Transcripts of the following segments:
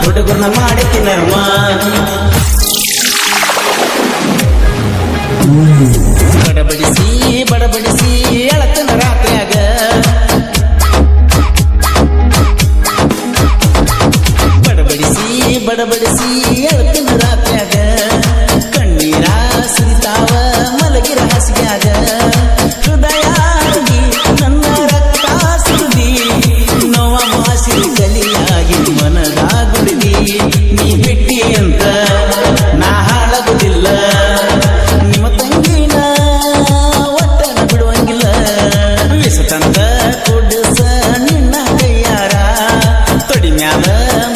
ಹುಡುಗರನ್ನ ಮಾಡಿತಿ ನರ್ಮ ಬಡಬಡಿಸಿ ಎಳತನ ರಾತ್ರಿಯಾಗ ಬಡಬಡಿಸಿ ಎಳತನ ರಾತ್ರಿಯಾಗ ಕಣ್ಣೀರ ಸುರಿತಾವ ಮಲಗಿರ ಹಾಸಿಗ್ಯಾಗ ಹೃದಯ ನನ್ನ ರಕ್ತ ಸುರಿದಿ ನೋವ ಮಾಸಿರಿ ಕಲಿಯಾಗಿ ಮನದಾಗುಡಿದಿ ನೀ ಬಿಟ್ಟಿ ಅಂತ ನಾ ಹಾಳಾಗುದಿಲ್ಲ ನಿಮ್ಮ ತಂಗಿನ ಒಟ್ಟನ ಬಿಡುವಂಗಿಲ್ಲ ವಿಸತಂದ ಕೊಡಿಸ ನಿನ್ನ ಕೈಯಾರ ತೊಡಿ ಮ್ಯಾಲ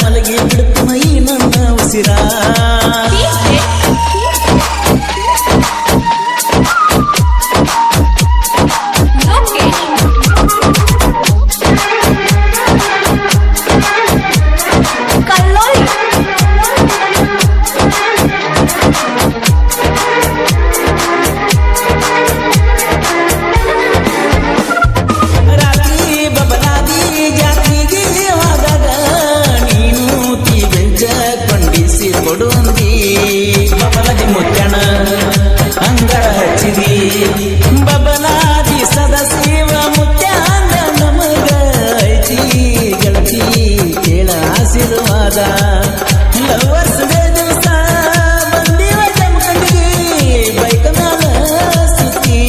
ಮಲಗಿ ಬಿಡುತ್ತ ಮೈ ನನ್ನ ಉಸಿರ ಬಬಲಾದಿ ಮುಚ್ಚಣ ಅಂಗಳ ಹಚ್ಚಿದಿ ಬಬಲಾದಿ ಸದಶಿವ ಮುತ್ಯಾಂಗ ನಮಗ ಐತಿ ಗೆಳತಿ ಕೇಳ ಆಶೀರ್ವಾದ ಲವರ್ಸ್ ದಿವಸ ಬಂದಿವ ಜಮಖಂಡಿಗೆ ಬೈಕ್ ಮ್ಯಾಲ ಸುತ್ತಿ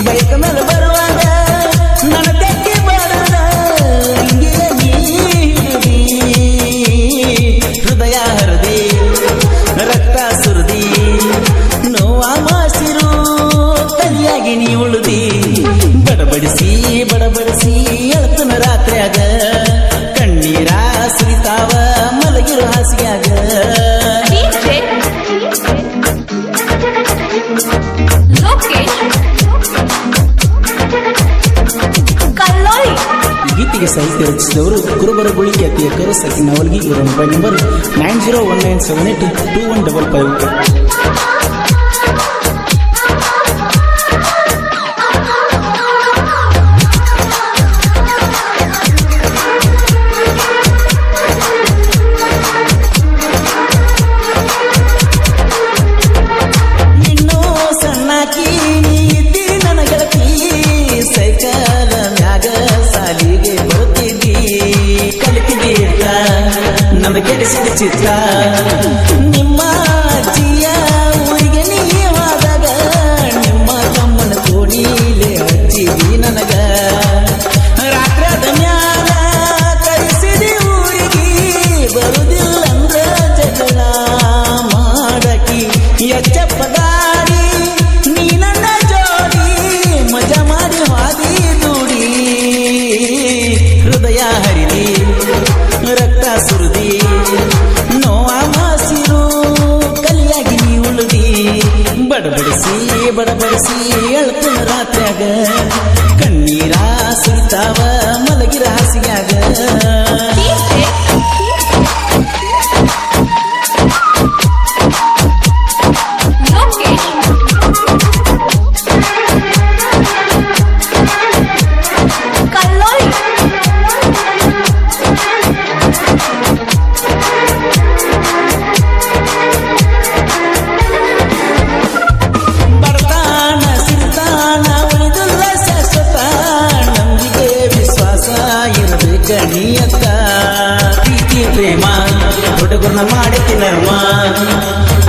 ಬೈಕ್ ಮ್ಯಾಲ ಬರುವಾಗ ನನ್ನ ತೆಕ್ಕಿ ಬರದ ಹಿಂಗೆ ನೀಡಿ ಹೃದಯ ಹರದಿ ರಕ್ತ ಸುರದಿ ನೋವ ಮಾಸಿರು ಕಲಿಯಾಗಿ ನೀ ಉಳಿದಿ ಬಡಬಡಿಸಿ ಎಳತನ ರಾತ್ರಿಯಾಗ ಕಣ್ಣೀರ ಸುರಿತಾವ ಮಲಗಿರು ಹಾಸಿಗ್ಯಾಗ ಗೀತೆಗೆ ಸಾಹಿತ್ಯ ರಚಿಸಿದವರು ಕುರುಬರ ಗುಳಿಗೆ ಅತಿಯ ಕರುಸಕ್ಕಿ ನವಲ್ಗಿ. ಇವರ ಮೊಬೈಲ್ ನಂಬರ್ 9019782155. ಇನ್ನೂ ಸಣ್ಣಾಕಿ ನೀತಿ ನನ್ನ ಗೆಳತಿ ಸೈಕಲ್ ಮ್ಯಾಗ ಸಾಲಿಗೆ ಬರುತ್ತಿದ್ದಿ ಕಲಿತಿದ್ದಿ ನಮ್ದು ಕೆಡಿಸಿದ ಚಿತ್ರ ನಿಮ್ಮ ಅಜ್ಜಿಯ ಊರಿಗೆ ನೀವಾದಾಗ ನಿಮ್ಮ ತಮ್ಮನ ಕೋಣಿಲೆ ಹಚ್ಚಿದಿ ನನಗ ರಾತ್ರದ ಮ್ಯಾಲ ಕಳಿಸಿದಿ ಊರಿಗೆ ಬರುದಿಲ್ಲಂದ್ರ ಜಗಳ ಮಾಡಕಿ ಎಚ್ಚಪ್ಪ ಗಾಡಿ ನೀ ನನ್ನ ಜೋಡಿ ಮಜಾ ಮಾಡಿ ಹಾದಿ ದೂಡಿ ಹೃದಯ ಹರಿದಿ ರಕ್ತ ಸುರಿದಿ ನೋವ ಮಾಸಿರು ಕಲಿಯಾಗಿ ನೀ ಉಳಿದಿ ಬಡಬಡಿಸಿ ಎಳತನ ರಾತ್ರಿಯಾಗ ಕಣ್ಣೀರ ಸುರಿತಾವ ಮಲಗಿರ ಹಾಸಿಗ್ಯಾಗ ಗಣಿಯತ್ತ ಪ್ರೀತಿ ಪ್ರೇಮ ಹುಡುಗರನ್ನ ಮಾಡಿತಿ ನರ್ಮ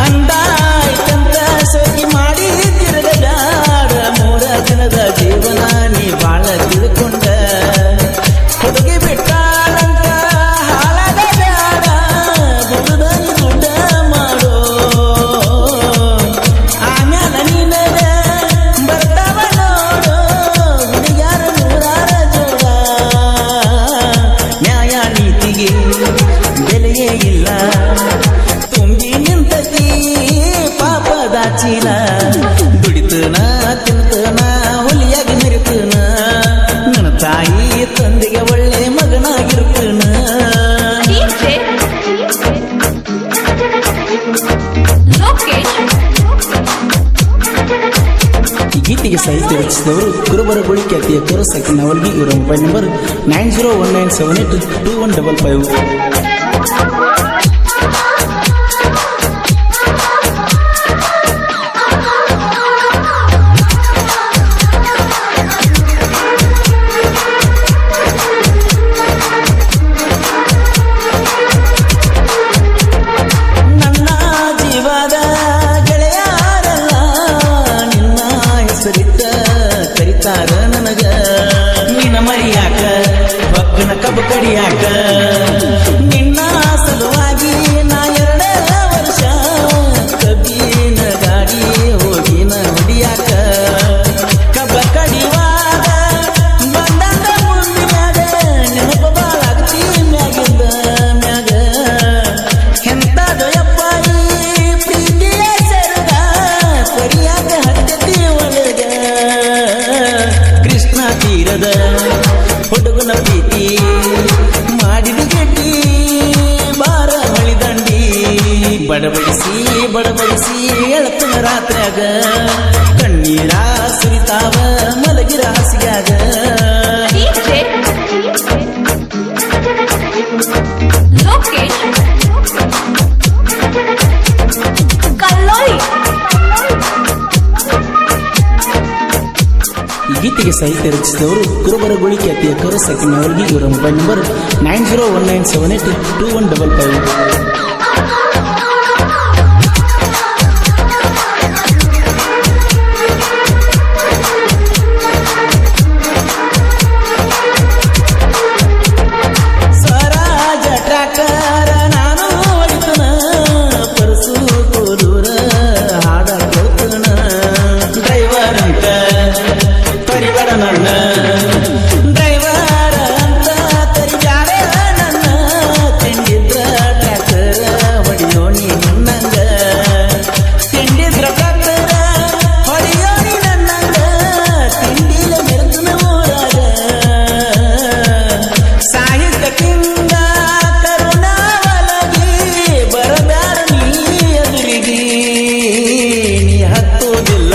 ಅಂದಾಯ್ತಂತ ಸೋಗಿ ಮಾಡಿ ತಿರುಗದಾಡ 3 ದಿನದ ಜೀವನ ನೀ ಬಾಳ ತಿಳ್ಕೊಂಡ ಹುಡುಗಿ ಬಿಟ್ಟಾಳಂತ ಹಾಳಾದ ಬ್ಯಾಡ ಹುಡುಗನಿ ದುಡ್ಡ ಮಾಡೋ ಆಮ್ಯಾಲ ನಿನಗ ಬರ್ತಾವ ನೋಡೋ ಹುಡುಗ್ಯಾರ 100 ಜೋಡ ನ್ಯಾಯ ನೀತಿಗೆ ಬೆಲೆಯೇ ಇಲ್ಲ ತುಂಬಿ ನಿಂತತಿ ಪಾಪದ ಚೀಲ ದುಡಿತನ ತಿಂತನ ಹುಲಿಯಾಗಿ ಮೆರಿತನ ನನ್ನ ತಾಯಿ ತಂದೆಗೆ ಒಳ್ಳೆ ಮಗನಾಗಿರ್ತನ ಈ ಗೀತೆಗೆ ಸಾಹಿತ್ಯ ರಚಿಸಿದವರು ಕುರುಬರಗುಳಿ ಖ್ಯಾತಿಯ ಕರುಸಕ್ಕಿ ನವಲ್ಗಿ. ಇವರ ಮೊಬೈಲ್ ನಂಬರ್ 9019782155. ಕರಿತಾರ ನನಗ ನಿನ್ನ ಮರಿಯಾಕ ಬಕ್ಕನ ಕಬ್ಬು ಕಡಿಯಾಕ ನಿನ್ನ ಸಲುವಾಗಿ ನಾ 2 ವರ್ಷ ಕಬ್ಬಿನ ಗಾಡಿ ಹೋಗಿನ ಹೊಡಿಯಾಕ ಕಬ್ಬ ಕಡಿವಾದ ಬಂದಂದ ಮುಂದಿನಾಗ ನೆನಪು ಬಾಳಾಗ್ತಿ ಮ್ಯಾಗಿಂದ ಮ್ಯಾಗ ಎಂತದು ಯಪ್ಪ ಈ ಪ್ರೀತಿಯ ಸೆರಗ ಕೊರಿಯಾಕ ಹತ್ತತಿ ಒಳಗ ಕೃಷ್ಣ ತೀರದ ಹುಡುಗನ ಪ್ರೀತಿ ಮಾಡಿದ ಗಡ್ಡಿ ಬಾರ ಮಳಿದಂಡಿ ಬಡಬಡಿಸಿ ಎಳತನ ರಾತ್ರ್ಯಾಗ ಕಣ್ಣೀರ ಸುರಿತಾವ ಮಲಗಿರ ಹಾಸಿಗ್ಯಾಗ ಈ ಗೀತೆಗೆ ಸಾಹಿತ್ಯ ರಚಿಸಿದವರು ಕುರುಬರಗುಳಿ ಖ್ಯಾತಿಯ ಕರುಸಕ್ಕಿ ನವಲ್ಗಿ. ಇವರ ಮೊಬೈಲ್ ನಂಬರ್ 9019782155. ಸ್ವರಾಜ ಟ್ರ್ಯಾಕ್ಟರ್ ನಾನು ಹೊಡಿತನ ಪರಸು ಕೋಲೂರ ಹಾಡ ಕೊಡ್ತನ ಡ್ರೈವರ್ ಅಂತ ಪರಿವಾರ ನನ್ನ ಡ್ರೈವರ್ ಅಂತ ತರಿಗಾರ ನನ್ನ ತಿಂಡಿದ್ರ ಟ್ರ್ಯಾಕ್ಟರ್ ಹೊಡಿಯೋಣಿ ನನ್ನಂಗ ತಿಂಡಿದ್ರ ಟ್ರ್ಯಾಕ್ಟರ್ ಹೊಡಿಯೋಣಿ ನನ್ನಂಗ ತಿಂಡಿಲ ಮೆರೆತನ ಊರಾಗ ಸಾಹಿತ್ಯ ಕಿಂಗ ಕರುಣಾವಲಗಿ ಬರದಾರ ನೀ ಎದುರಿಗಿ ನೀ ಹತ್ತುವುದಿಲ್ಲ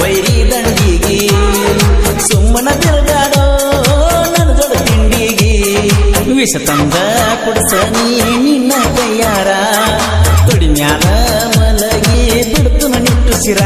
ವೈರಿ ದಂಡಿಗಿ ಸುಮ್ಮನ ತಿರುಗಾಡೋ ನನ್ನ ದೊಡ್ಡ ತಿಂಡಿಗಿ ವಿಷ ತಂದ ಕುಡಿಸ ನೀ ನಿನ್ನ ಕೈಯಾರ ತೊಡಿ ಮ್ಯಾಲ ಮಲಗಿ ಬಿಡ್ತು ನಿಟ್ಟುಸಿರ